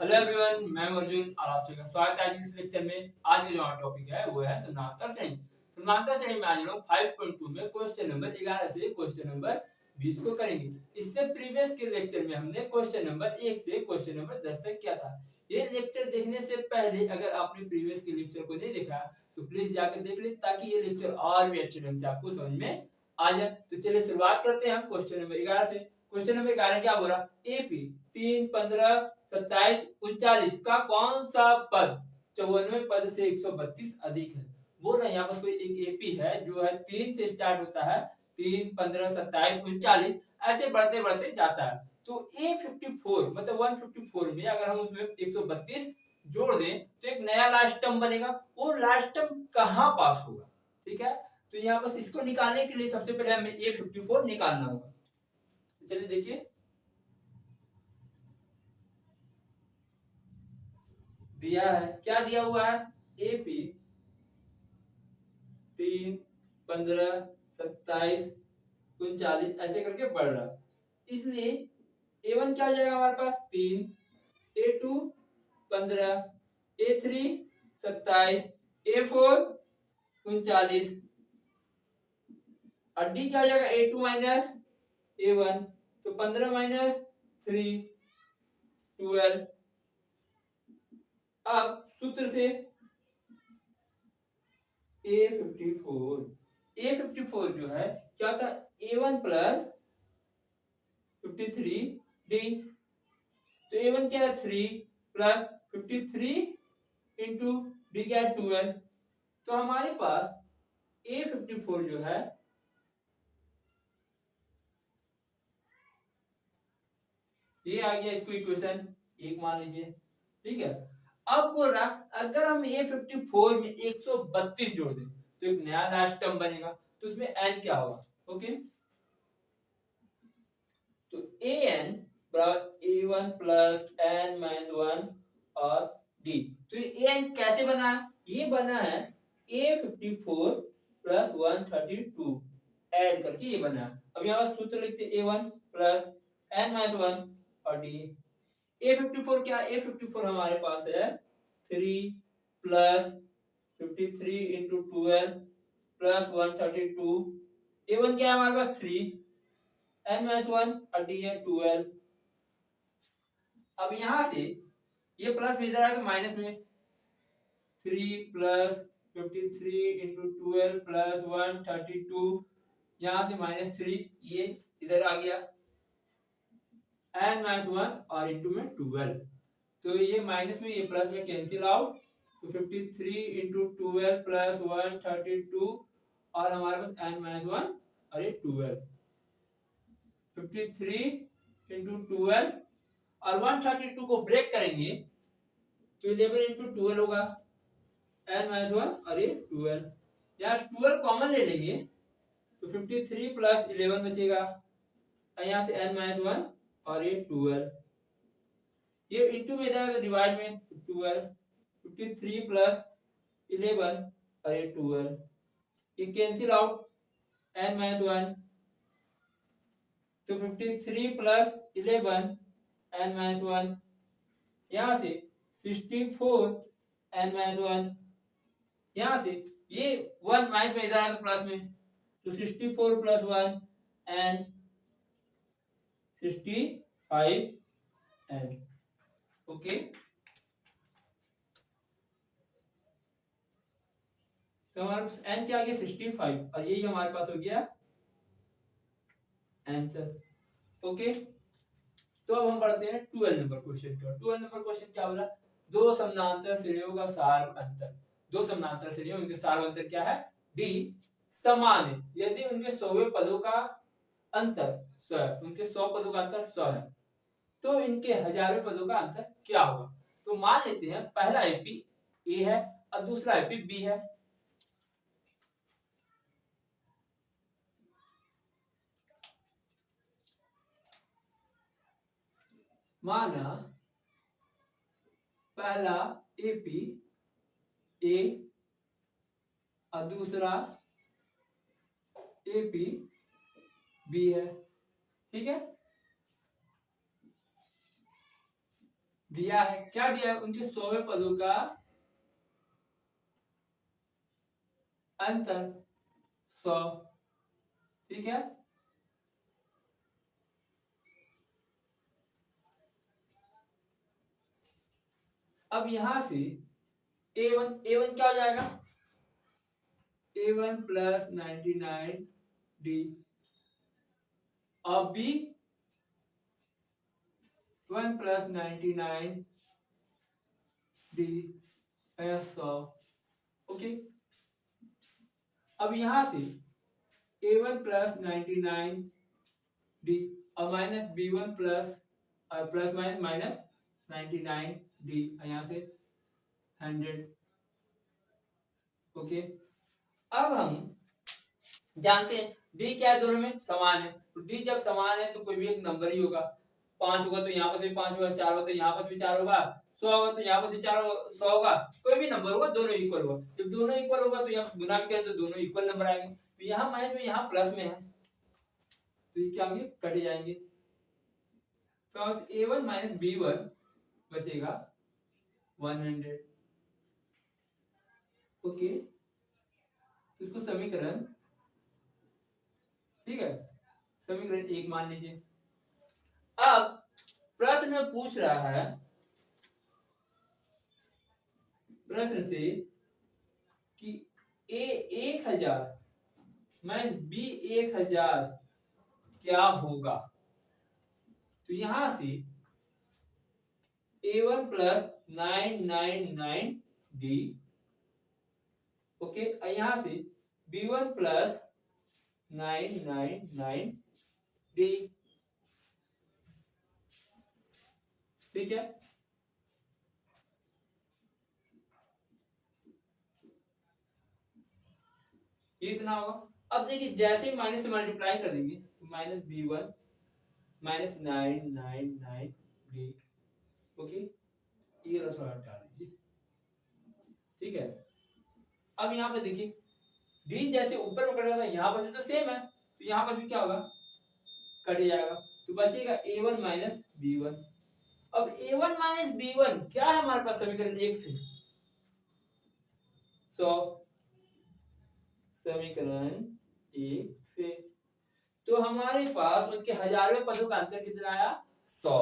Hello everyone, मैं हूं अर्जुन और आप सभी का स्वागत है आज के इस लेक्चर में। आज का जो हमारा टॉपिक है वो है समानांतर श्रेणी। समानांतर श्रेणी में आज हम लोग 5.2 में क्वेश्चन नंबर 11 से क्वेश्चन नंबर 20 को करेंगे। इससे प्रीवियस के लेक्चर में हमने क्वेश्चन नंबर 1 से क्वेश्चन नंबर 10 तक किया था। ये लेक्चर देखने से पहले अगर आपने प्रीवियस के लेक्चर को नहीं देखा तो प्लीज जाकर देख ले, ताकि ये लेक्चर और भी अच्छे ढंग से आपको समझ में आ जाए। तो चलिए शुरुआत करते हैं हम क्वेश्चन नंबर 11 से। क्वेश्चन नंबर 11 क्या बोल रहा? एपी 3, 15, 27, 39 का कौन सा पद 54 पद से 132 अधिक है? बोल रहे हैं यहाँ पर कोई एक एपी है जो है 3 से स्टार्ट होता है, 3, 15, 27, 39 ऐसे बढ़ते बढ़ते जाता है। तो A54 मतलब 154 में अगर हम उसमें 132 जोड़ दें तो एक नया लास्ट टर्म बनेगा। वो लास्ट टर्म कहाँ पास होगा? ठीक है, तो यहाँ बस इसको निकालने के लिए सबसे पहले हमें A54 निकालना होगा। चलिए देखिए, दिया है, क्या दिया हुआ है? एपी 3, 15, 27, 39 ऐसे करके बढ़ रहा, इसलिए A1 क्या आ जाएगा हमारे पास? 3, A2 15, A3 27, A4 39 और D क्या आ जाएगा? A2 माइनस A1, तो 15 माइनस 3 12। अब सूत्र से A54 जो है क्या था? A1 प्लस 53 D, तो A1 क्या है? 3 प्लस 53 इंटू D क्या है? 12। तो हमारे पास A54 जो है ये आ गया, इसको इक्वेशन 1 मान लीजिए। ठीक है, अब बोल रहा अगर हम A54 में 132 जोड़ दें तो एक नया लास्ट टर्म बनेगा, तो उसमें n क्या होगा? ओके, तो an बराबर A1 प्लस n माइनस 1 और D। तो ये an कैसे बना है? ये बना है A54 प्लस 132 ऐड करके ये बना है। अब यहाँ पर सूत्र लिखते A1 प्लस n माइनस 1 और D। A54 क्या? A54 हमारे पास है 3 प्लस 53 इंटू 12 प्लस 132। A1 क्या है हमारे पास? 3, n माइनस 1 और D है 12। अब यहां से ये प्लस में इधर आएगा माइनस में, 3 प्लस 53 इंटू 12 प्लस 132, यहां से माइनस 3 ये इधर आ गया, n माइनस 1 और इंटू में 12, तो ये माइनस में ये प्लस में कैंसिल आउट, तो 53 इंटू 12 प्लस 132 और हमारे पास n माइनस 1 और ये 12, 53 इंटू 12 और 132 को ब्रेक करेंगे तो 11 इंटू 12 होगा, n माइनस 1 और ये 12, यहाँ 12 कॉमन ले लेंगे तो 53 प्लस 11 बचेगा, यहाँ से n माइनस 1 और ये 12, ये इंटू में इधर डिवाइड में 12, 53 प्लस 11 और ये 12, ये कैंसिल आउट, n माइनस 1, तो 53 प्लस 11 n माइनस 1, यहाँ से 64 n माइनस 1, यहाँ से ये 1 माइनस में इधर आया तो प्लस में, तो 64 प्लस 1 n 65 n। ओके, तो हमारे पास n क्या आ गया? 65 और यही हमारे पास हो गया आंसर। ओके, तो अब हम बढ़ते हैं 12 नंबर क्वेश्चन की ओर। 12 नंबर क्वेश्चन क्या बोला? दो समानांतर श्रेणियों का सार अंतर। दो समानांतर श्रेणियों, उनके सार अंतर क्या है? डी समान है यदि उनके 100वें पदों का अंतर 100 है, उनके 100 पदों का अंतर 100 है, तो इनके हजारों पदों का अंतर क्या होगा? तो मान लेते हैं पहला एपी ए है और दूसरा एपी बी है। माना पहला एपी ए और दूसरा एपी बी है। ठीक है, दिया है, क्या दिया है, उनके 100वें पदों का अंतर 100। ठीक है, अब यहां से ए वन क्या हो जाएगा, A1 प्लस 99 डी, और B1 प्लस 99 डी 100। ओके, अब यहां से A1 प्लस 99 डी और minus B1 plus plus minus minus 99 D, यहां से 100। ओके, अब हम जानते हैं डी क्या है, दोनों में समान है, तो डी जब समान है तो कोई भी एक नंबर ही होगा। 5 होगा तो यहाँ पर भी 5 होगा, 4 होगा तो यहाँ पर भी 4 होगा, 100 होगा तो यहाँ पर भी 4 होगा, 100 होगा, कोई भी नंबर होगा, दोनों इक्वल होगा। जब दोनों इक्वल होगा तो यहाँ गुना भी करें तो दोनों इक्वल नंबर आएंगे, तो यहाँ माइनस में यहाँ प्लस में है, तो ये क्या होंगे, कट जाएंगे। तो A1 माइनस B1 बचेगा 100। ओके, तो इसको समीकरण, ठीक है, समीकरण 1 मान लीजिए। अब प्रश्न पूछ रहा है, प्रश्न से कि A 1000 माइनस B 1000 क्या होगा, तो यहां से A1 प्लस 999 डी, ओके, यहां से B1 प्लस 999 डी, ठीक है, ये इतना होगा। अब देखिए जैसे ही माइनस से मल्टीप्लाई कर देंगे तो minus B1 minus 999 D, okay, ये थोड़ा हटा लीजिए, ठीक है। अब यहाँ पे देखिए डी जैसे ऊपर में कट रहा था, यहाँ पर भी तो सेम है, तो यहाँ पर भी क्या होगा, कट जाएगा, तो बचेगा A1 माइनस B1। अब A1 माइनस B1 क्या है हमारे पास समीकरण 1 से, तो समीकरण 1 से तो हमारे पास उनके हजारवें पदों का अंतर कितना आया, 100।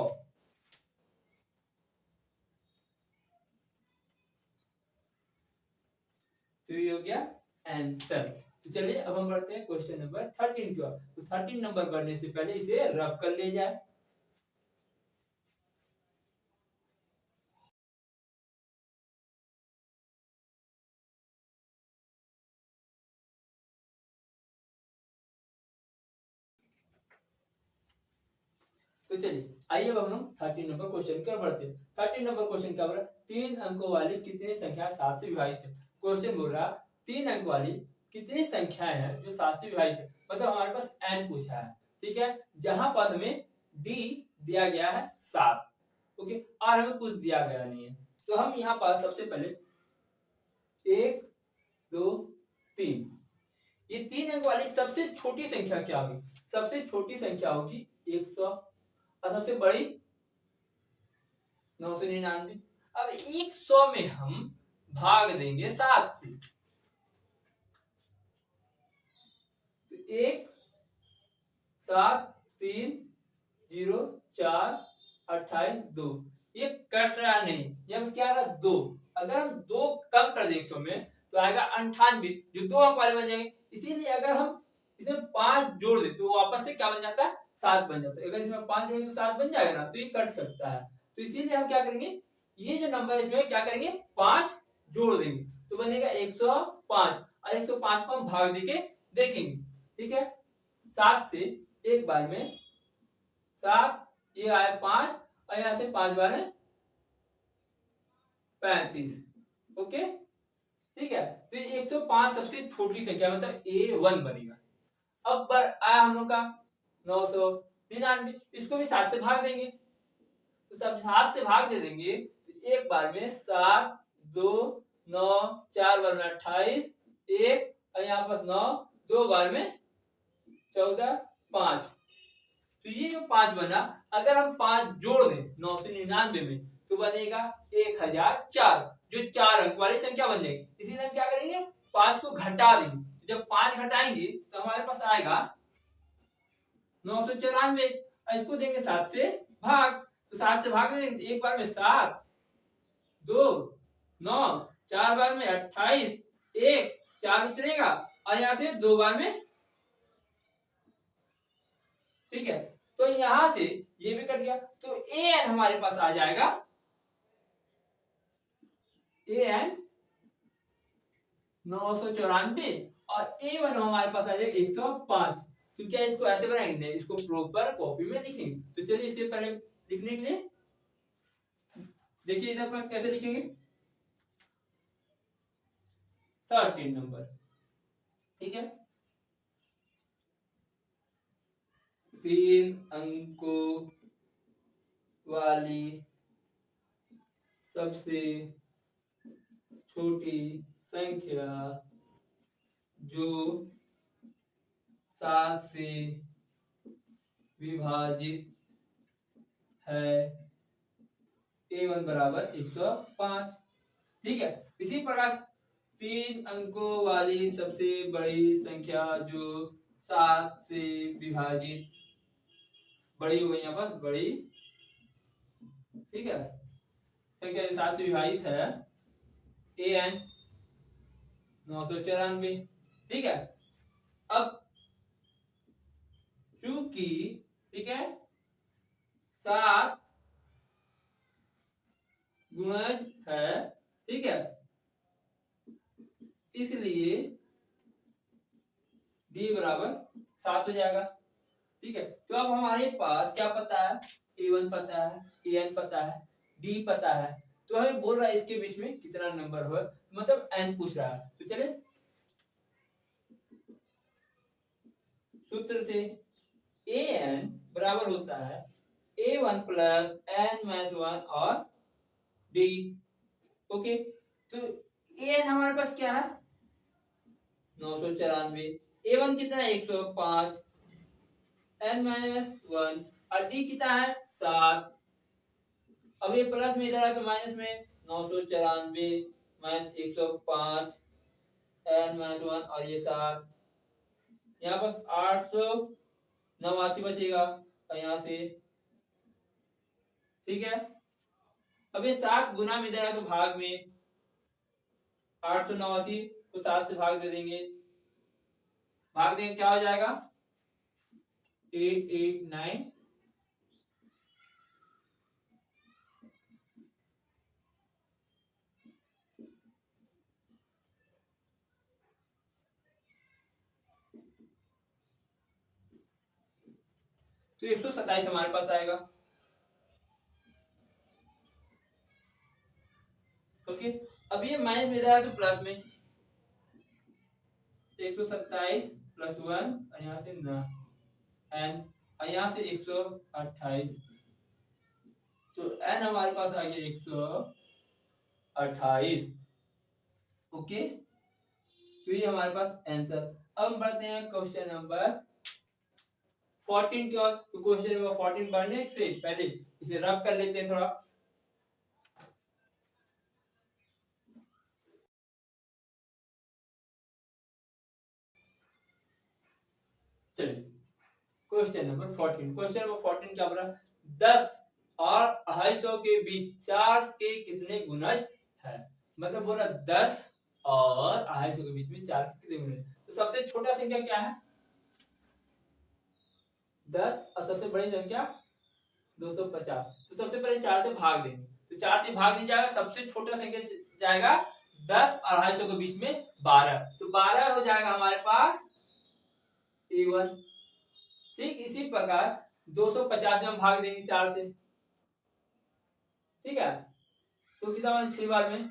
तो ये हो गया आंसर। तो चलिए अब हम बढ़ते हैं क्वेश्चन नंबर 13 की ओर। तो 13 नंबर बढ़ने से पहले इसे रफ कर ले जाए। तो चलिए आइए अब हम लोग 13 नंबर क्वेश्चन की ओर बढ़ते हैं। 13 नंबर क्वेश्चन क्या बोल रहा है, 3 अंकों वाली कितनी संख्या 7 से विभाजित है। क्वेश्चन बोल रहा है 3 अंक वाली कितनी संख्याएं हैं जो 7 से विभाजित है, मतलब हमारे पास n पूछा है, ठीक है, जहां पास हमें d दिया गया है 7, ओके, और हमें कुछ दिया गया नहीं है। तो हम यहाँ पास सबसे पहले 1 2 3, ये 3 अंक वाली सबसे छोटी संख्या क्या होगी, सबसे छोटी संख्या होगी 100 और सबसे बड़ी 999। अब 100 में हम भाग देंगे 7 से, तो 1 7 3 0 4 28 2, ये कट रहा नहीं, ये बस क्या आ रहा 2। अगर हम 2 कम कर दें 100 में तो आएगा 98, जो 2 अंक वाले बन जाएंगे। इसीलिए अगर हम इसमें 5 जोड़ दें तो वापस से क्या बन जाता है, 7 बन जाता है। अगर इसमें 5 जोड़ेंगे तो 7 बन जाएगा ना, तो ये कट सकता है। तो इसीलिए हम क्या करेंगे, ये जो नंबर इसमें क्या करेंगे 5 जोड़ देंगे तो बनेगा 105, और 105 को हम भाग देके देखेंगे, ठीक है। 7 से एक बार में 7, ये आया 5 और यहां से 5 बार है 35, ओके, ठीक है। तो ये 105 सबसे छोटी संख्या मतलब A1 बनेगा। अब आया हम लोग का 999, इसको भी 7 से भाग देंगे, तो सब 7 से भाग दे देंगे तो एक बार में 7 2 9 4 बार में 28 1 और यहाँ पास 9 2 बार में 14 5, तो ये जो 5 बना, अगर हम 5 जोड़ दें 999 में तो बनेगा 1004, जो 4 अंक वाली संख्या बन जाएगी। इसीलिए हम क्या करेंगे, 5 को घटा देंगे। जब 5 घटाएंगे तो हमारे पास आएगा 994, और इसको देंगे 7 से भाग, तो 7 से भाग देंगे, एक बार में 7, 2, 9, 4 बार में 28, 1, 4 उतरेगा, और यहाँ से 2 बार में, ठीक है। तो यहां से ये भी कट गया, तो an हमारे पास आ जाएगा, an 994, और a1 हमारे पास आ जाएगा 105। तो क्या इसको ऐसे बनाएंगे, इसको प्रॉपर कॉपी में लिखेंगे। तो चलिए इससे पहले लिखने के लिए देखिए इधर पास कैसे लिखेंगे, 13 नंबर, ठीक है। 3 अंकों वाली सबसे छोटी संख्या जो 7 से विभाजित है, a1 बराबर 105, ठीक है। इसी प्रकार 3 अंकों वाली सबसे बड़ी संख्या जो 7 से विभाजित, बड़ी हो गई यहाँ पर बड़ी, ठीक है, संख्या जो 7 से विभाजित है, an 994, ठीक है। अब चूंकि, ठीक है, 7 गुणज है, ठीक है, इसलिए d बराबर 7 हो जाएगा, ठीक है। तो अब हमारे पास क्या पता है, a1 पता है, an पता है, d पता है, तो हमें बोल रहा है इसके बीच में कितना नंबर हो, मतलब n पूछ रहा है। तो चले सूत्र से an बराबर होता है a1 प्लस n माइनस 1 और d, ओके। तो an हमारे पास क्या है, 994, a1 कितना है 105, n माइनस 1 और d कितना है 7। अब ये प्लस में इधर है तो माइनस में, 994 माइनस 105, n माइनस 1 और ये 7, यहाँ पास 889 बचेगा, और यहाँ से, ठीक है। अब ये 7 गुना में इधर है तो भाग में, 889 को 7 से भाग दे देंगे, भाग देंगे क्या हो जाएगा 889, तो 127 हमारे पास आएगा, ओके। अब ये माइनस में इधर है तो प्लस में, 127 प्लस 1 और यहाँ से न n, और यहाँ से 128, तो n हमारे पास आ गया 128, ओके। तो ये हमारे पास आंसर। अब हम बढ़ते हैं क्वेश्चन नंबर 14 की ओर। तो क्वेश्चन नंबर 14 बढ़ने से पहले इसे रब कर लेते हैं थोड़ा। चलिए क्वेश्चन नंबर 14, क्वेश्चन नंबर 14 क्या बोला, 10 और 250 के बीच 4 के कितने गुणज है। मतलब बोला 10 और 250 के बीच में 4 के कितने गुणज। तो सबसे छोटा संख्या क्या है 10, और सबसे बड़ी संख्या 250। तो सबसे पहले 4 से भाग देंगे, तो 4 से भाग नहीं जाएगा, सबसे छोटा संख्या जाएगा 10 और 250 के बीच में 12, तो 12 हो जाएगा हमारे पास a1। ठीक इसी प्रकार 250 में हम भाग देंगे 4 से, ठीक है, तो कितना 6 बार में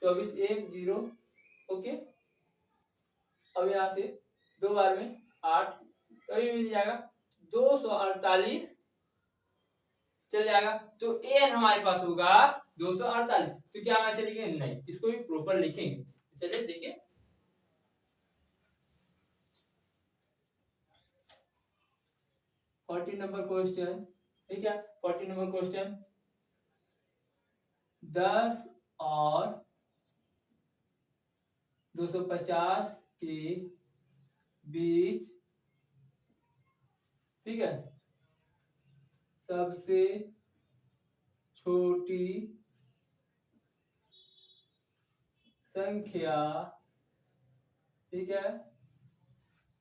24, 1 0, ओके। अब यहाँ से 2 बार में 8, तो अभी मिल जाएगा 248 चल जाएगा। तो an हमारे पास होगा 248। तो क्या हम ऐसे लिखेंगे, नहीं, इसको भी प्रॉपर लिखेंगे। चलिए देखिए, नंबर क्वेश्चन, ठीक है। 40 नंबर क्वेश्चन, 10 और 250 के बीच, ठीक है, सबसे छोटी संख्या, ठीक है,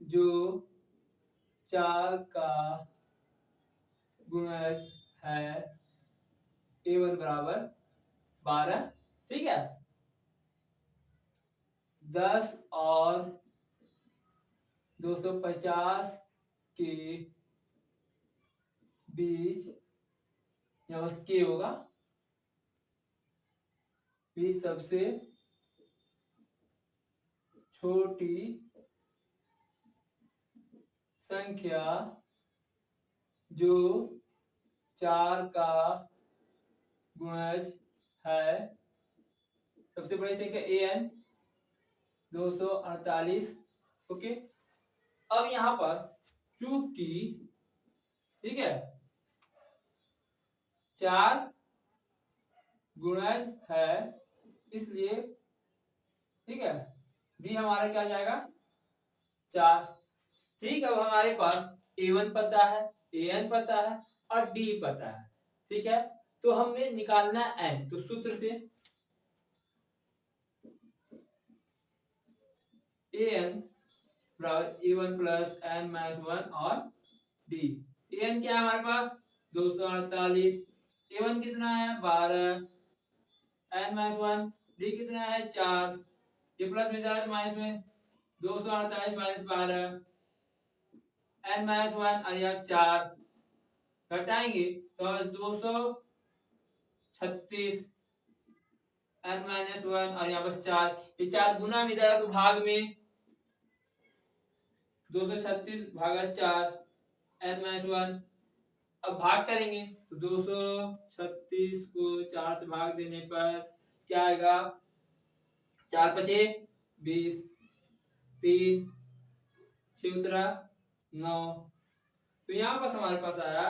जो 4 का गुणज है, A1 बराबर 12, ठीक है। 10 और 250 के बीच, यहाँ बस के होगा, बीच सबसे छोटी संख्या जो 4 का गुणज है, सबसे बड़ी संख्या an 248, ओके। अब यहां पास चूंकि, ठीक है, 4 गुणज है, इसलिए, ठीक है, डी हमारा क्या जाएगा 4, ठीक है। अब हमारे पास A1 पता है, AN पता है और D पता है, ठीक है। तो हमें निकालना है n, तो सूत्र से AN बराबर A1 प्लस n माइनस 1 और D। AN क्या है हमारे पास 248, A1 कितना है 12, n माइनस 1, D कितना है 4, ये प्लस में जा रहा है माइनस में, 248 माइनस 12, n माइनस 1 और यह 4 घटाएंगे तो 236 n माइनस 1 और यहाँ बस 4, ये 4 गुना में जाएगा तो भाग में 236 भागा 4 n माइनस 1, अब भाग करेंगे तो 236 को 4 से भाग देने पर क्या आएगा, 4 पचे 20, 3 6 9, तो यहाँ पर हमारे पास आया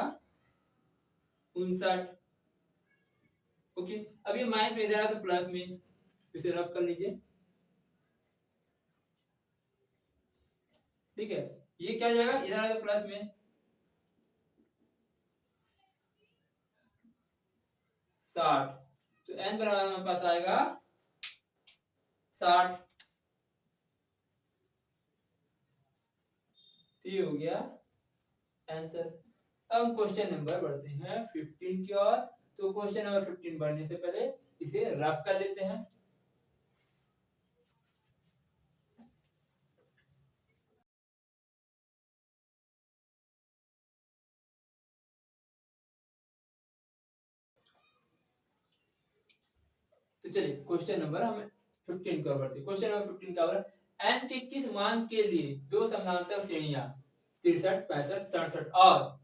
59, ओके। अब ये माइनस में इधर है तो प्लस में, इसे रब कर लीजिए, ठीक है। ये क्या हो जाएगा, इधर है तो प्लस में 60, तो n बराबर हमारे पास आएगा 60, तो ये हो गया आंसर। अब हम क्वेश्चन नंबर बढ़ते हैं 15 की ओर। तो क्वेश्चन नंबर 15 बढ़ने से पहले इसे रब कर लेते हैं। तो चलिए क्वेश्चन नंबर हम 15 की ओर बढ़ते हैं। क्वेश्चन नंबर 15 का ओर, n के किस मान के लिए दो समानांतर श्रेणियां 63 65 67 और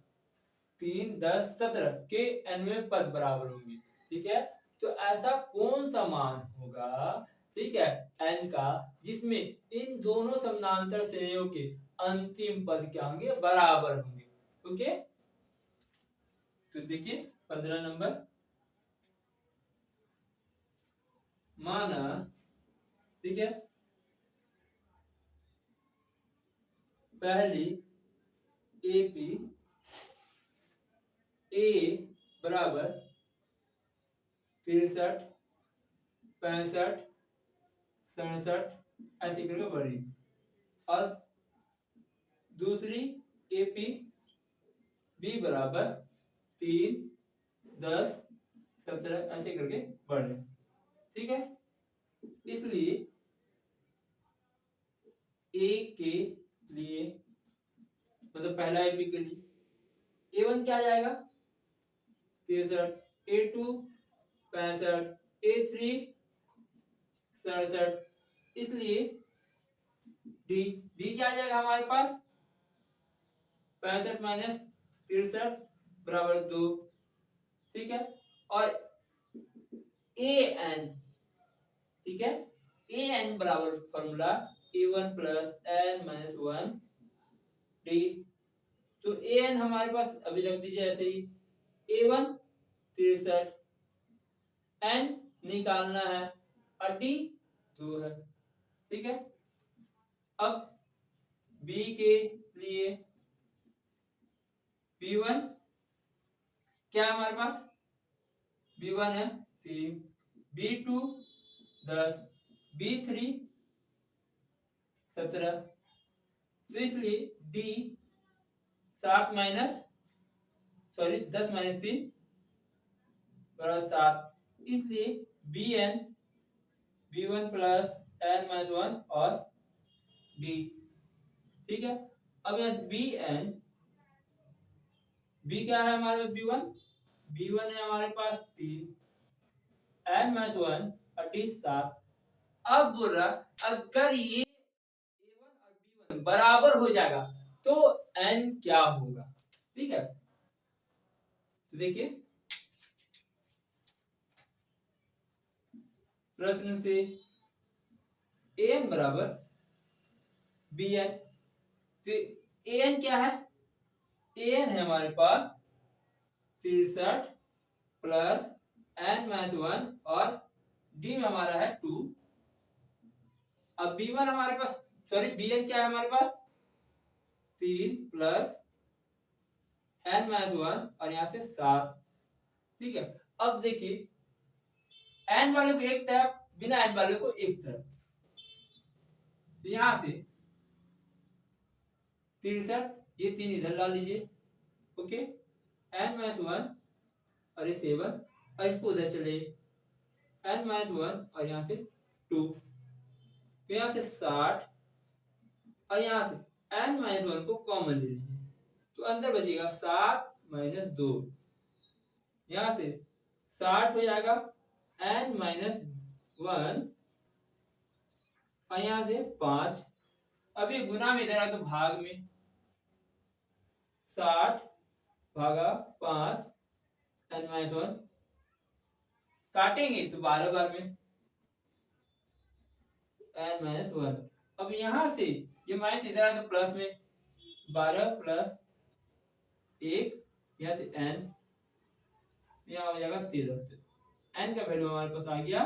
3 10 17 के nवें पद बराबर होंगे, ठीक है। तो ऐसा कौन सा मान होगा, ठीक है, n का, जिसमें इन दोनों समानांतर श्रेणियों के अंतिम पद क्या होंगे, बराबर होंगे, ओके। तो देखिए 15 नंबर, माना, ठीक है, पहली AP A बराबर 63 65 67 ऐसे करके बढ़ी, और दूसरी AP B बराबर 3 10 17 ऐसे करके बढ़े, ठीक है। इसलिए A के लिए, मतलब पहला AP के लिए A1 क्या आ जाएगा 63, A2 65, A3 67, इसलिए D क्या आ जाएगा हमारे पास 65 माइनस 63 बराबर 2, ठीक है। और AN, ठीक है, AN बराबर formula A1 plus n minus 1 D। तो AN हमारे पास अभी रख दीजिए ऐसे ही, A1 63, n निकालना है और d 2 है। ठीक है, अब b के लिए b1 क्या है हमारे पास, b1 है 3, b2 10, b3 17, तो इसलिए d 7 माइनस सॉरी 10 माइनस 3 बराबर 7, इसलिए bn b1 plus n minus 1 और d। ठीक है, अब यहाँ bn b क्या है हमारे पास, b1 है हमारे पास 3, n माइनस 1 और d 7। अब बोल रहा अगर ये a1 और b1 बराबर हो जाएगा तो n क्या होगा। ठीक है, तो देखिए प्रश्न से an बराबर bn, तो an क्या है, an है हमारे पास 63 प्लस n माइनस 1 और d में हमारा है 2। अब b1 हमारे पास सॉरी bn क्या है हमारे पास 3 प्लस n माइनस 1 और यहाँ से 7। ठीक है, अब देखिए n वाले को एक तरफ, बिना n वाले को एक तरफ, तो यहाँ से 63 ये 3 इधर ला लीजिए। ओके, n माइनस 1 और ये 7 और इसको उधर चले n माइनस 1 और यहाँ से 2, तो यहाँ से 60 और यहाँ से n माइनस 1 को कॉमन ले लीजिए, तो अंदर बचेगा 7 माइनस 2, यहाँ से 60 हो जाएगा n माइनस 1 और यहाँ से 5। अब ये गुना में इधर आया तो भाग में 60 भागा 5 n माइनस 1, काटेंगे तो 12 बार में n माइनस 1। अब यहां से ये माइनस इधर आया तो प्लस में 12 प्लस 1, यहाँ से n, यहाँ हो जाएगा 13, तो n का वैल्यू हमारे पास आ गया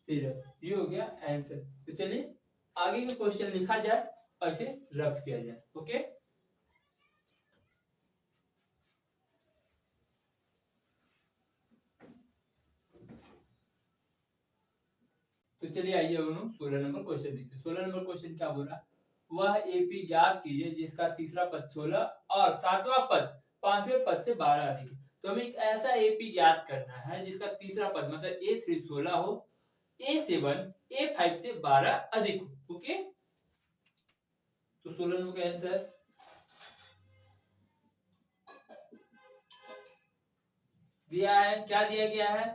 13, ये हो गया आंसर। तो चलिए आगे का क्वेश्चन लिखा जाए और इसे रफ किया जाए। ओके, तो चलिए आइए हम लोग 16 नंबर क्वेश्चन देखते हैं। 16 नंबर क्वेश्चन क्या बोल रहा है, वह एपी ज्ञात कीजिए जिसका तीसरा पद 16 और सातवां पद पांचवें पद से 12 अधिक है। तो हमें एक ऐसा एपी ज्ञात करना है जिसका तीसरा पद मतलब A3 16 हो, A7 A5 से 12 अधिक हो। ओके, तो 16 नंबर का आंसर दिया है, क्या दिया गया है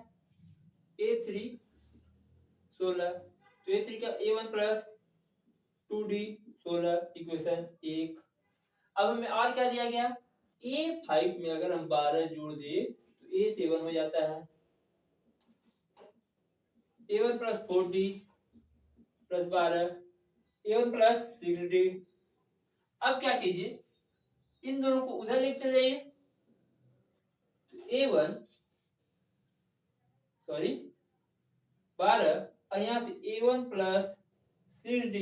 A3 16, तो A3 का A1 प्लस 2D 16 इक्वेशन 1। अब हमें और क्या दिया गया, A5 में अगर हम 12 जोड़ दे तो A7 हो जाता है A1 plus 4D plus 12 A1 plus 6D। अब क्या कीजिए, इन दोनों को उधर लेके चले जाइए, तो A1 सॉरी 12 और यहाँ से A1 प्लस 6D,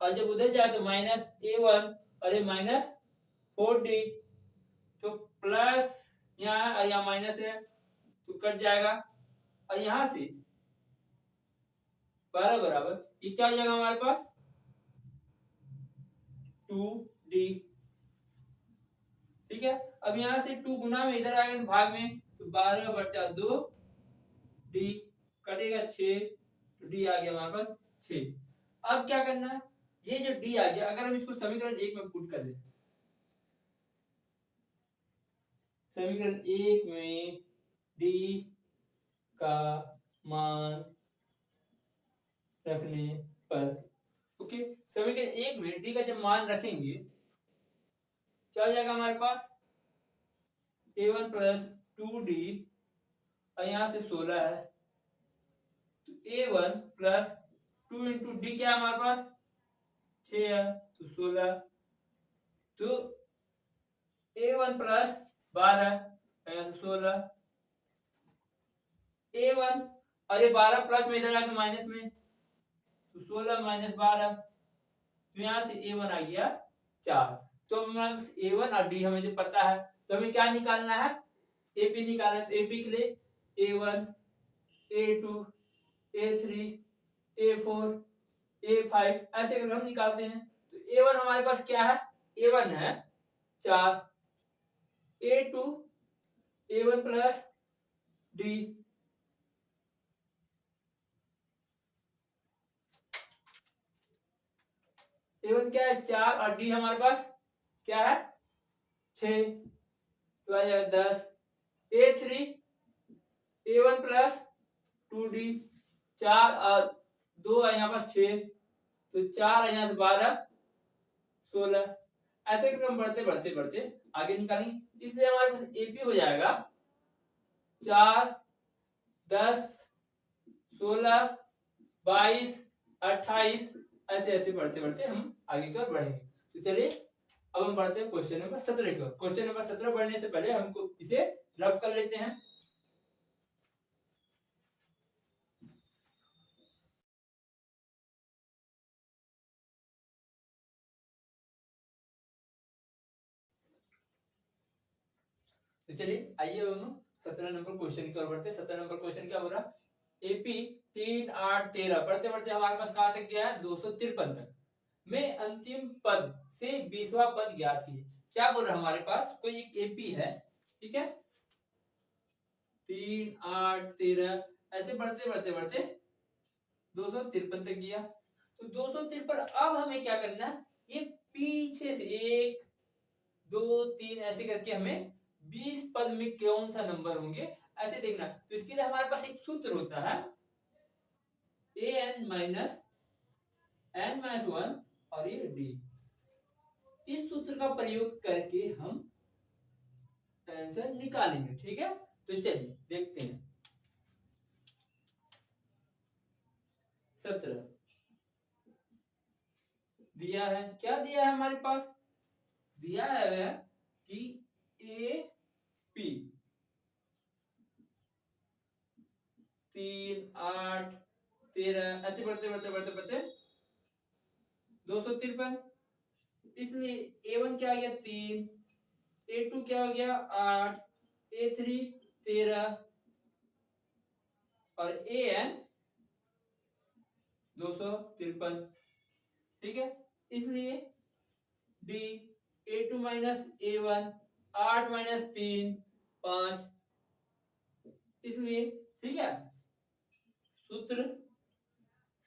और जब उधर जाए तो माइनस A1 और ये माइनस 4D, तो प्लस यहाँ और यहाँ माइनस है तो कट जाएगा, और यहाँ से 12 बराबर ये क्या हो जाएगा हमारे पास 2D। ठीक है, अब यहाँ से 2 गुना में इधर आएगा तो भाग में, तो 12 बटा 2 D कटेगा 6, तो D आ गया हमारे पास 6। अब क्या करना है, ये जो D आ गया अगर हम इसको समीकरण 1 में पुट कर दें, समीकरण 1 में D का मान रखने पर, ओके, समीकरण 1 में D का जब मान रखेंगे क्या हो जाएगा हमारे पास A1 प्लस 2D और यहाँ से 16 है, तो A1 प्लस 2 इंटू डी क्या है हमारे पास 6 है, तो 16, तो A1 प्लस 12 यहाँ से 16 A1 और ये 12 प्लस में इधर आके माइनस में तो 16 माइनस 12 तो यहाँ से A1 आ गया 4। तो हमारे पास A1 और D हमें जो पता है तो हमें क्या निकालना है AP निकालना है। तो AP के लिए A1 A2 A3 A4 A5 ऐसे करके हम निकालते हैं। तो A1 हमारे पास क्या है A1 है 4 A2 A1 plus D A1 क्या है 4 और D हमारे पास क्या है 6 तो आ जाएगा 10 A3 A1 प्लस 2D 4 और 2 है यहाँ पास 6 तो 4 है यहाँ से 12 16 ऐसे करके हम बढ़ते बढ़ते बढ़ते आगे निकालेंगे। इसलिए हमारे पास AP हो जाएगा 4 10 16 22 28 ऐसे ऐसे बढ़ते बढ़ते हम आगे की ओर बढ़ेंगे। तो चलिए अब हम बढ़ते हैं क्वेश्चन नंबर 17 की ओर। क्वेश्चन नंबर 17 बढ़ने से पहले हमको इसे रब कर लेते हैं। तो चलिए आइए हम 17 नंबर क्वेश्चन की ओर बढ़ते हैं। 17 नंबर क्वेश्चन क्या बोल रहा AP 3 8 13 बढ़ते बढ़ते हमारे पास कहां तक गया है 253 तक में अंतिम पद से 20वां पद ज्ञात कीजिए। क्या बोल रहा है हमारे पास कोई एक AP है ठीक है 3 8 13 ऐसे बढ़ते बढ़ते बढ़ते 253 तक गया। तो 253 अब हमें क्या करना है ये पीछे से 1 2 3 ऐसे करके हमें 20 पद में कौन सा नंबर होंगे ऐसे देखना। तो इसके लिए हमारे पास एक सूत्र होता है an-n-1 और ये d। इस सूत्र का प्रयोग करके हम आंसर निकालेंगे ठीक है। तो चलिए देखते हैं 17 दिया है क्या दिया है हमारे पास दिया है कि AP 3 8 13 ऐसे बढ़ते बढ़ते बढ़ते बढ़ते 253 इसलिए A1 क्या आ गया 3 A2 क्या हो गया 8 A3 13 और AN 253 ठीक है। इसलिए D A2 minus A1 8 minus 3 5 इसलिए ठीक है सूत्र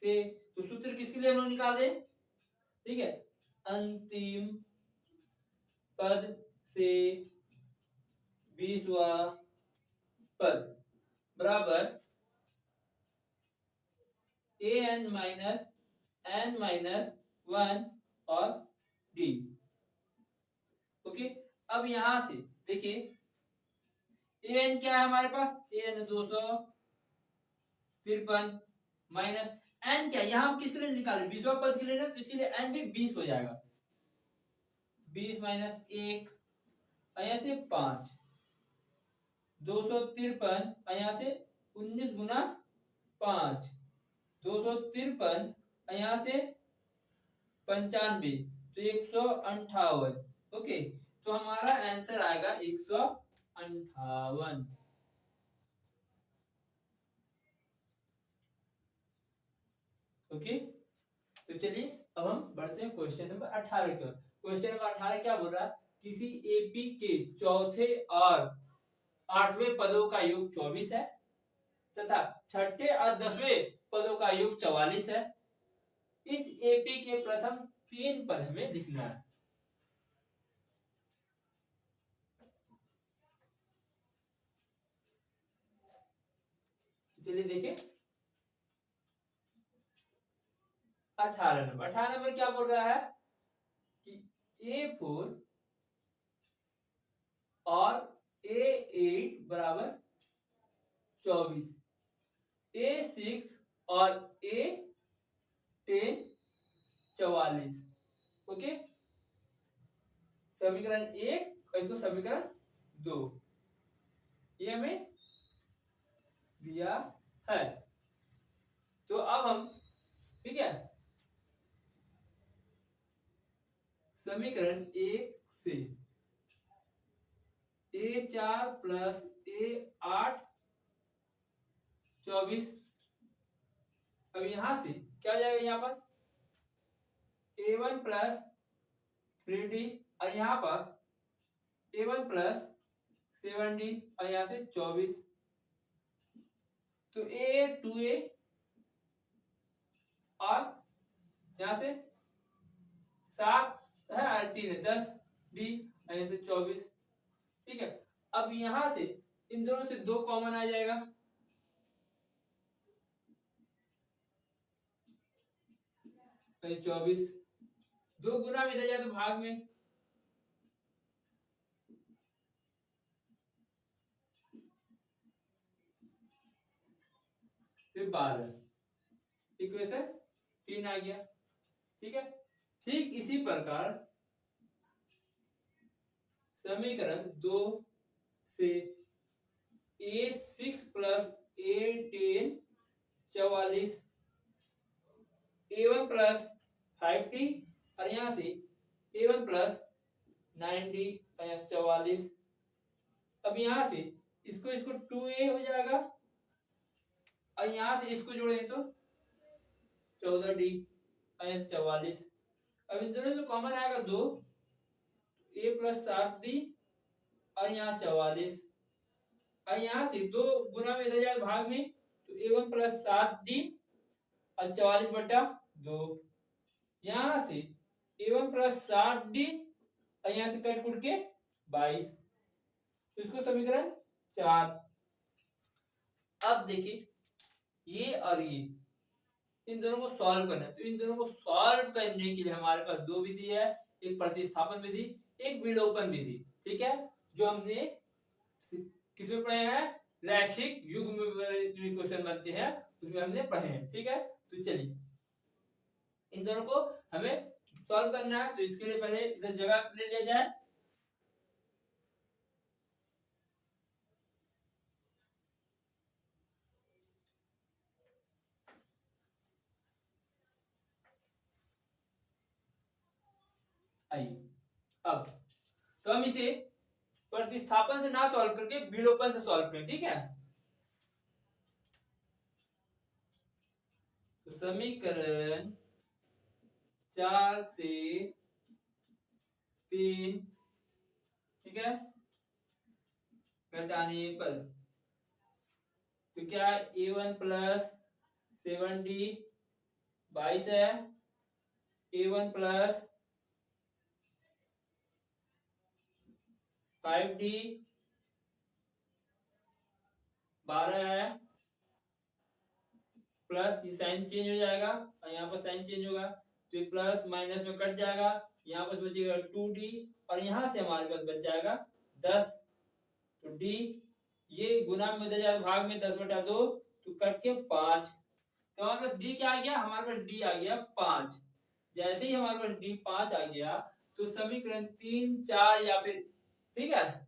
से तो सूत्र किसके लिए हम लोग निकाल दें ठीक है अंतिम पद से 20वां पद बराबर an माइनस n-1 और d। ओके अब यहां से देखिए an क्या है हमारे पास an 253 माइनस n क्या यहाँ हम किसके लिए निकाले 20वां पद के लिए ना तो इसीलिए n भी 20 हो जाएगा 20 माइनस 1 यहाँ से 5 253 यहाँ से 19 गुना 5 253 यहाँ से 95 तो 158 ओके तो हमारा आंसर आएगा 158। ओके तो चलिए अब हम बढ़ते हैं क्वेश्चन नंबर 18 की ओर। क्वेश्चन नंबर 18 क्या बोल रहा है किसी AP के चौथे और 8वें पदों का योग 24 है तथा छठे और 10वें पदों का योग 44 है। इस AP के प्रथम 3 पद हमें लिखना है। चलिए देखिए 18 नंबर क्या बोल रहा है कि A4 और A8 बराबर 24 A6 और A10 44 ओके समीकरण 1 और इसको समीकरण 2 ये हमें दिया है। तो अब हम, ठीक है, समीकरण 1 से A4 प्लस A8 24, अब यहां से क्या हो जाएगा, यहाँ पास A1 प्लस 3D और यहाँ पास A1 प्लस 7D और यहाँ से 24, तो A 2A और यहाँ से 7 है और 3 है 10D और यहाँ से 24, ठीक है। अब यहां से इन दोनों से 2 कॉमन आ जाएगा, तो 24, 2 गुना में इधर जाए तो भाग में, फिर 12, इक्वेशन 3 आ गया, ठीक है। ठीक इसी प्रकार समीकरण 2 से A6 plus A10 44, A1 plus 5D और यहाँ से A1 प्लस 9D और यहाँ से 44, अब यहाँ से इसको 2A हो जाएगा और यहाँ से इसको जोड़े तो 14D और यहाँ से 44, अब इन दोनों से कॉमन आएगा 2, A प्लस 7D और यहाँ 44 और यहाँ से 2 गुना में इधर जाए भाग में, तो A1 प्लस 7D और 44/2, यहाँ से A1 प्लस 7D और यहाँ से कट कुट के 22, तो इसको समीकरण 4। अब देखिए ये और ये इन दोनों को सॉल्व करना है, तो इन दोनों को सॉल्व करने के लिए हमारे पास 2 विधि है, एक प्रतिस्थापन विधि, एक विलोपन विधि, ठीक है, जो हमने किसमें पढ़े हैं, रैखिक युग्म में जो क्वेश्चन बनते हैं उसमें हमने पढ़े हैं, ठीक है। तो चलिए इन दोनों को हमें सॉल्व करना है, तो इसके लिए पहले इधर जगह ले लिया जाए, आइए अब तो हम इसे प्रतिस्थापन से ना सॉल्व करके विलोपन से सॉल्व करें, ठीक है। तो समीकरण 4 से 3, ठीक है, घटाने पर तो क्या A1 प्लस 7D 22 है, A1 प्लस 5D 12 है, प्लस ये साइन चेंज हो जाएगा और यहाँ पर साइन चेंज होगा, तो ये प्लस माइनस में कट जाएगा, यहाँ पर बचेगा 2D और यहाँ से हमारे पास बच जाएगा 10, तो D ये गुना में उधर जाएगा भाग में 10/2, तो कट के 5, तो हमारे पास D क्या आ गया, हमारे पास D आ गया 5। जैसे ही हमारे पास D 5 आ गया तो समीकरण 3, 4 या फिर, ठीक है,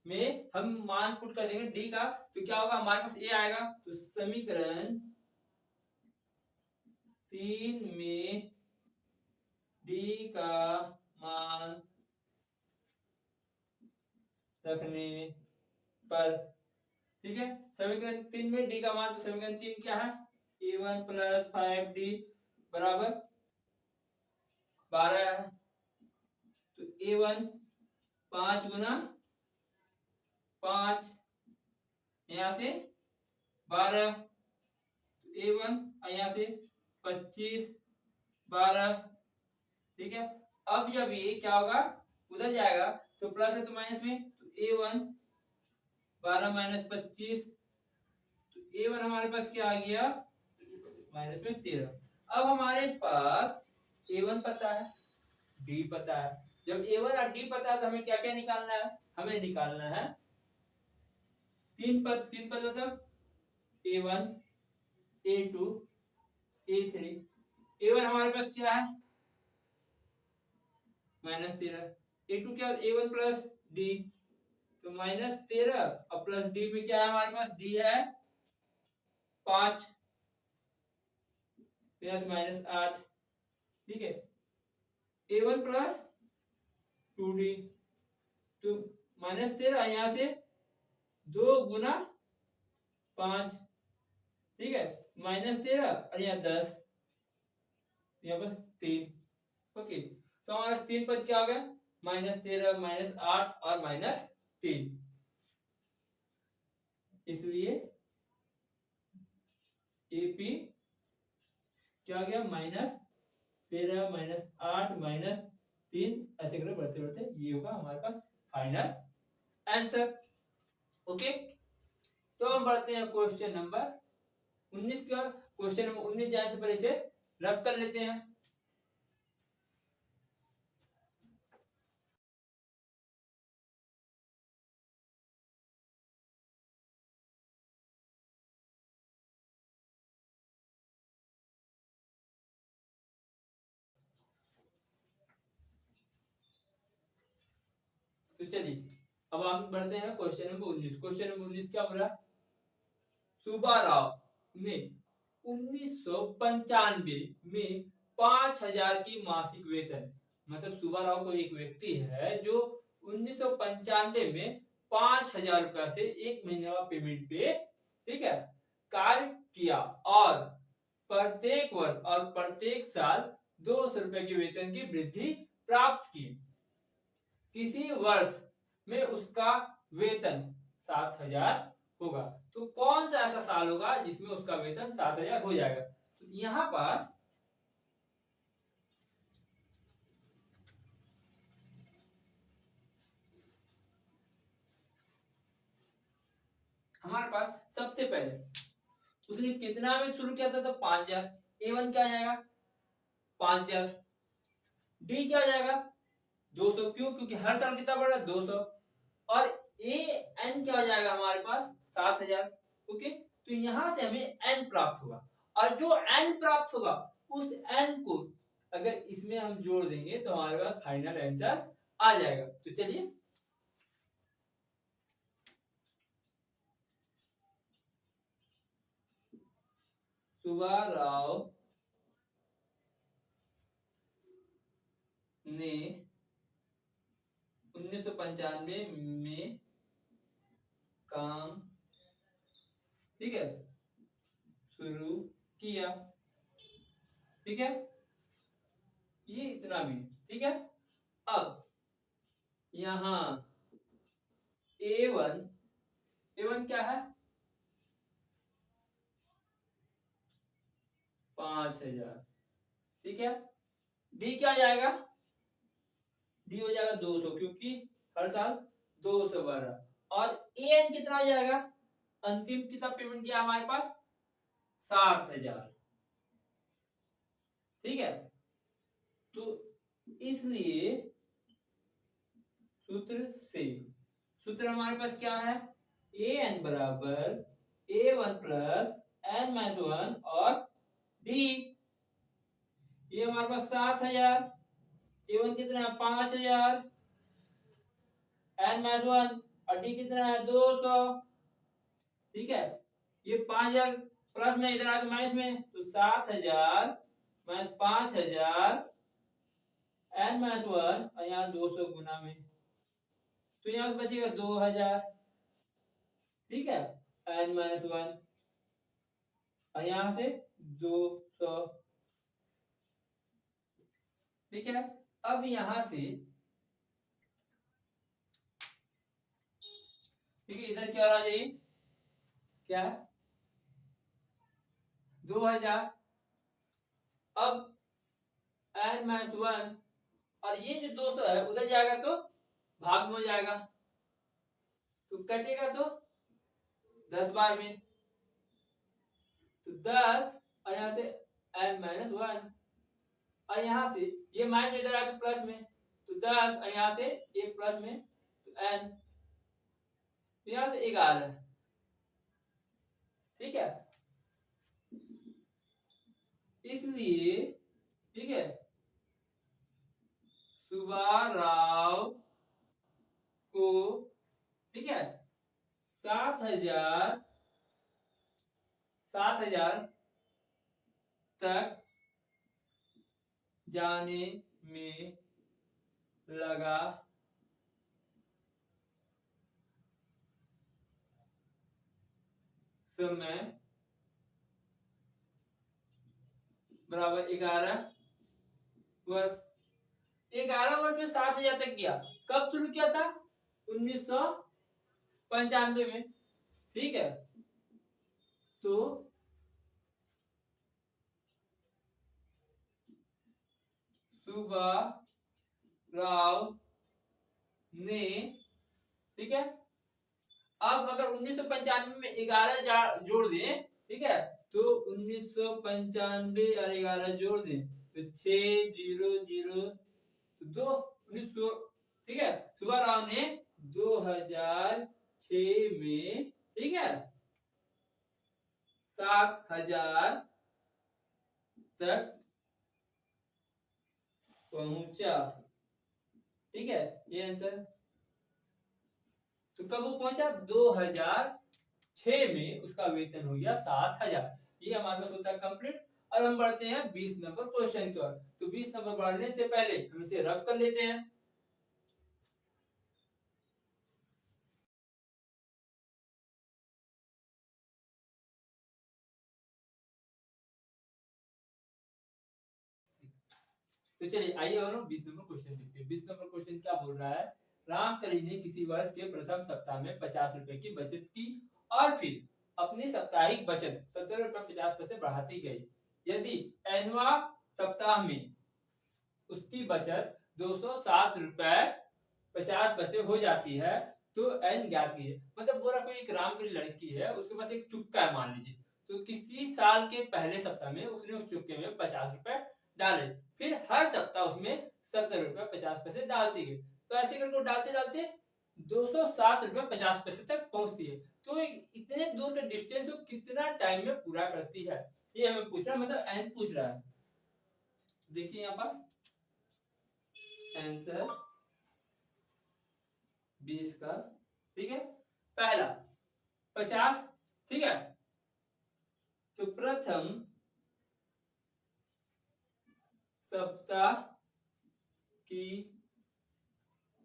में हम मान पुट कर देंगे D का, तो क्या होगा, हमारे पास A आएगा, तो समीकरण 3 में D का मान रखने पर, ठीक है, समीकरण 3 में D का मान, तो समीकरण 3 क्या है, A1 प्लस 5D बराबर 12 है, तो A1 5 गुना 5 यहाँ से 12, तो A1 यहाँ से 25 12, ठीक है। अब जब ये क्या होगा, उधर जाएगा तो प्लस है तो माइनस में, तो A1 12 माइनस 25, तो A1 हमारे पास क्या आ गया, माइनस में 13। अब हमारे पास A1 पता है, D पता है, जब A1 और D पता है तो हमें क्या क्या निकालना है, हमें निकालना है 3 पद मतलब A1 A2 A3, A1 हमारे पास क्या है -13, A2 क्या A1 प्लस D तो -13 और प्लस डी में क्या है हमारे पास, डी है 5 प्लस -8, ठीक है। a1 प्लस 2d, तो -13 यहाँ से 2 गुना 5, ठीक है, -13 और यहाँ 10, यहाँ पर 3, ओके। तो हमारा 3 पद क्या हो गया, -13 -8 और -3, इसलिए AP क्या हो गया, -13 -8 -3, ऐसे करके बढ़ते बढ़ते ये होगा हमारे पास फाइनल आंसर, ओके। तो हम बढ़ते हैं क्वेश्चन नंबर 19 का। क्वेश्चन नंबर 19 जाने से पहले इसे रफ कर लेते हैं। तो चलिए अब हम बढ़ते हैं क्वेश्चन नंबर 19। क्वेश्चन नंबर 19 क्या बोला, सुब्बाराव ने 1995 में 5,000 की मासिक वेतन, मतलब सुब्बाराव को एक व्यक्ति है जो 1995 में 5,000 रुपया से एक महीने का पेमेंट पे, ठीक है, कार्य किया और प्रत्येक वर्ष और प्रत्येक साल 200 रुपए की वेतन की वृद्धि प्राप्त की। किसी वर्ष में उसका वेतन 7,000 होगा, तो कौन सा ऐसा साल होगा जिसमें उसका वेतन 7,000 हो जाएगा। तो यहां पास हमारे पास सबसे पहले उसने कितना में शुरू किया था, तो 5,000, A1 क्या आ जाएगा 5,000, डी क्या आ जाएगा 200, क्यों, क्योंकि हर साल कितना बढ़ रहा है 200, और एन क्या हो जाएगा हमारे पास 7,000, ओके। तो यहां से हमें एन प्राप्त होगा, और जो एन प्राप्त होगा उस एन को अगर इसमें हम जोड़ देंगे तो हमारे पास फाइनल आंसर आ जाएगा। तो चलिए सुब्बाराव ने 1995 में काम, ठीक है, शुरू किया, ठीक है, ये इतना भी, ठीक है। अब यहां A1, A1 क्या है 5,000, ठीक है, डी क्या जाएगा, डी हो जाएगा 200, क्योंकि हर साल 200 बढ़ रहा, और एन कितना हो जाएगा, अंतिम कितना पेमेंट किया हमारे पास 7,000, ठीक है। तो इसलिए सूत्र हमारे पास क्या है, ए एन बराबर A1 प्लस एन माइनस 1 और डी, ये हमारे पास 7,000, A1 कितना है 5,000, एन माइनस 1 और डी कितना है 200, ठीक है। ये 5,000 प्लस में इधर आया तो माइनस में, तो 7,000 माइनस 5,000 एन माइनस 1 और यहाँ 200 गुना में, तो यहाँ से बचेगा 2,000, ठीक है, एन माइनस 1 और यहाँ से 200, ठीक है। अब यहां से, ठीक है, इधर क्या आ जाइए, क्या है 2,000, अब एन माइनस 1 और ये जो 200 है उधर जाएगा तो भाग में हो जाएगा, तो कटेगा तो 10 बार में, तो 10 और यहाँ से एन माइनस 1 और यहाँ से ये माइनस में इधर आया तो प्लस में, तो 10 और यहाँ से एक प्लस में, तो एन, तो यहाँ से 11, ठीक है। इसलिए, ठीक है, सुब्बाराव को, 7,000 तक जाने में लगा समय बराबर 11 वर्ष। 11 वर्ष में 7,000 तक किया। कब शुरू किया था? 1995 में। ठीक है, तो सुब्बाराव ने, ठीक है, अब अगर 1995 में 11 जोड़ दें, ठीक है, तो 1995 और 11 जोड़ दें तो 600 2 1900, ठीक है। सुब्बाराव ने 2006 में, ठीक है, 7,000 तक पहुंचा। ठीक है, ये आंसर। तो कब वो पहुंचा? 2006 में उसका वेतन हो गया 7,000। ये हमारे पास होता है कंप्लीट। और हम बढ़ते हैं 20 नंबर क्वेश्चन की ओर। तो 20 नंबर बढ़ने से पहले हम इसे रब कर लेते हैं। तो चलिए आइए और 20 नंबर क्वेश्चन देखते हैं। 20 नंबर क्वेश्चन क्या बोल रहा है? रामकली ने किसी वर्ष के प्रथम सप्ताह में 50 रुपए की बचत की और फिर अपनी साप्ताहिक बचत 17 रुपए 50 पैसे बढ़ाती गई। यदि एनवा सप्ताह में उसकी बचत 207 रुपए 50 पैसे हो जाती है तो एन ज्ञात कीजिए। मतलब बोला कोई एक रामकली लड़की है, उसके पास एक चुक्का है मान लीजिए, तो किसी साल के पहले सप्ताह में उसने उस चुक्के में 50 रुपए डाले, फिर हर सप्ताह उसमें 70 रुपए 50 पैसे डालती है। तो ऐसे करके डालते डालते 207 रुपए 50 पैसे तक पहुंचती है। तो इतने दूर का डिस्टेंस वो कितना टाइम में पूरा करती है, ये हमें पूछ रहा है, मतलब एन पूछ रहा है। देखिए यहाँ पास आंसर 20 का, ठीक है। पहला 50, ठीक है, तो प्रथम सप्ताह की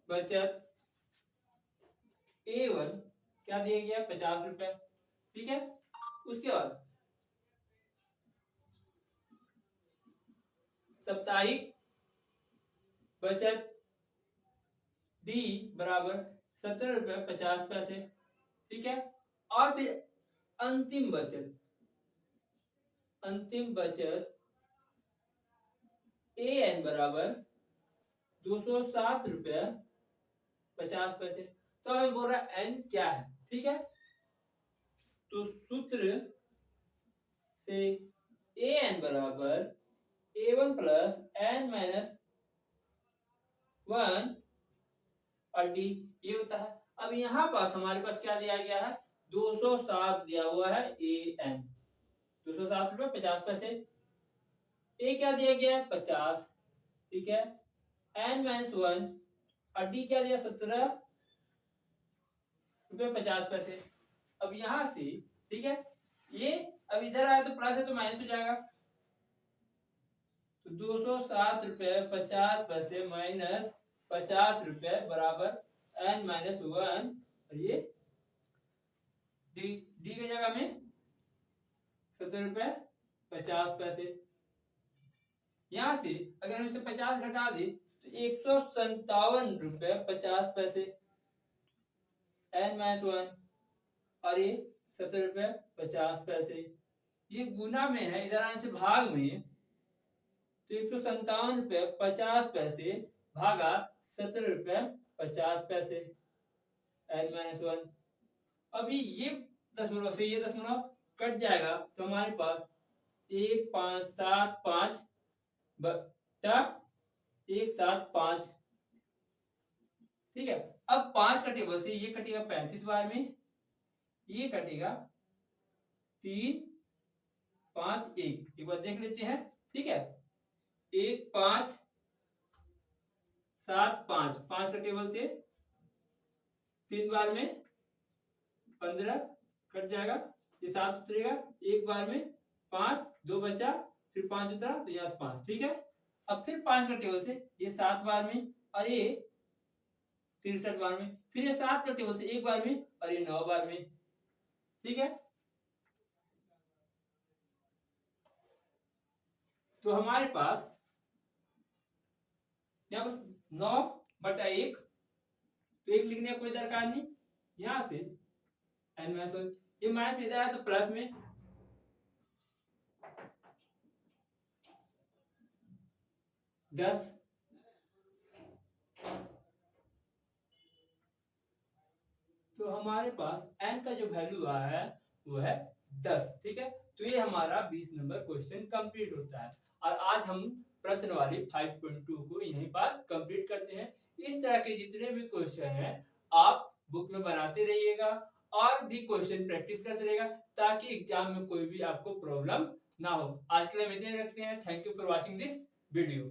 बचत A1 क्या दिया गया? 50 रुपए, ठीक है। उसके बाद साप्ताहिक बचत D बराबर 70 रुपए 50 पैसे, ठीक है। और फिर अंतिम बचत AN बराबर 207 रुपए 50 पैसे। तो हमें बोल रहा है N क्या है, ठीक है। तो सूत्र से AN बराबर A1 प्लस N माइनस 1 और D ये होता है। अब यहाँ पास हमारे पास क्या दिया गया है? 207 दिया हुआ है AN, 207 रुपए 50 पैसे। A क्या दिया गया है? 50, ठीक है। N माइनस 1 और D क्या दिया? 17 रुपए 50 पैसे। अब यहां से, ठीक है, ये अब इधर आया तो प्लस है तो माइनस हो जाएगा। तो 207 रुपए 50 पैसे माइनस 50 रुपए बराबर N माइनस 1 और ये डी की जगह में 70 रुपए 50 पैसे। यहां से अगर हम इसे 50 घटा दे तो 157 रुपए 50 पैसे N माइनस 1 और ये 70 रुपए 50 पैसे। ये गुना में है, इधर आने से भाग में, तो 157 रुपए 50 पैसे भागा 70 रुपए 50 पैसे N माइनस 1। अभी ये दशमलव से ये दशमलव कट जाएगा तो हमारे पास 1575 बटा 175, ठीक है। अब 5 का टेबल से ये कटेगा 35 बार में, ये कटेगा 3 5 1, एक बार देख लेते हैं, ठीक है। 1 5 7 5, 5 का टेबल से 3 बार में 15 कट जाएगा, ये 7 उतरेगा, एक बार में 5, 2 बचा, फिर 5 उतरा तो यहाँ से 5, ठीक है। अब फिर 5 का टेबल से ये 7 बार में और ये 63 बार में, फिर ये 7 का टेबल से एक बार में और ये 9 बार में, ठीक है। तो हमारे पास यहाँ बस 9/1, तो 1 लिखने का कोई दरकार नहीं, यहां से n -1, ये माइनस में इधर आया तो प्लस में, दस, तो हमारे पास n का जो वैल्यू आया है वो है 10, ठीक है। तो ये हमारा 20 नंबर क्वेश्चन कंप्लीट होता है और आज हम प्रश्न वाली 5.2 को यहीं पास कंप्लीट करते हैं। इस तरह के जितने भी क्वेश्चन हैं आप बुक में बनाते रहिएगा और भी क्वेश्चन प्रैक्टिस करते रहिएगा ताकि एग्जाम में कोई भी आपको प्रॉब्लम ना हो। आज के लिए हम इतने रखते हैं। Thank you for watching this video.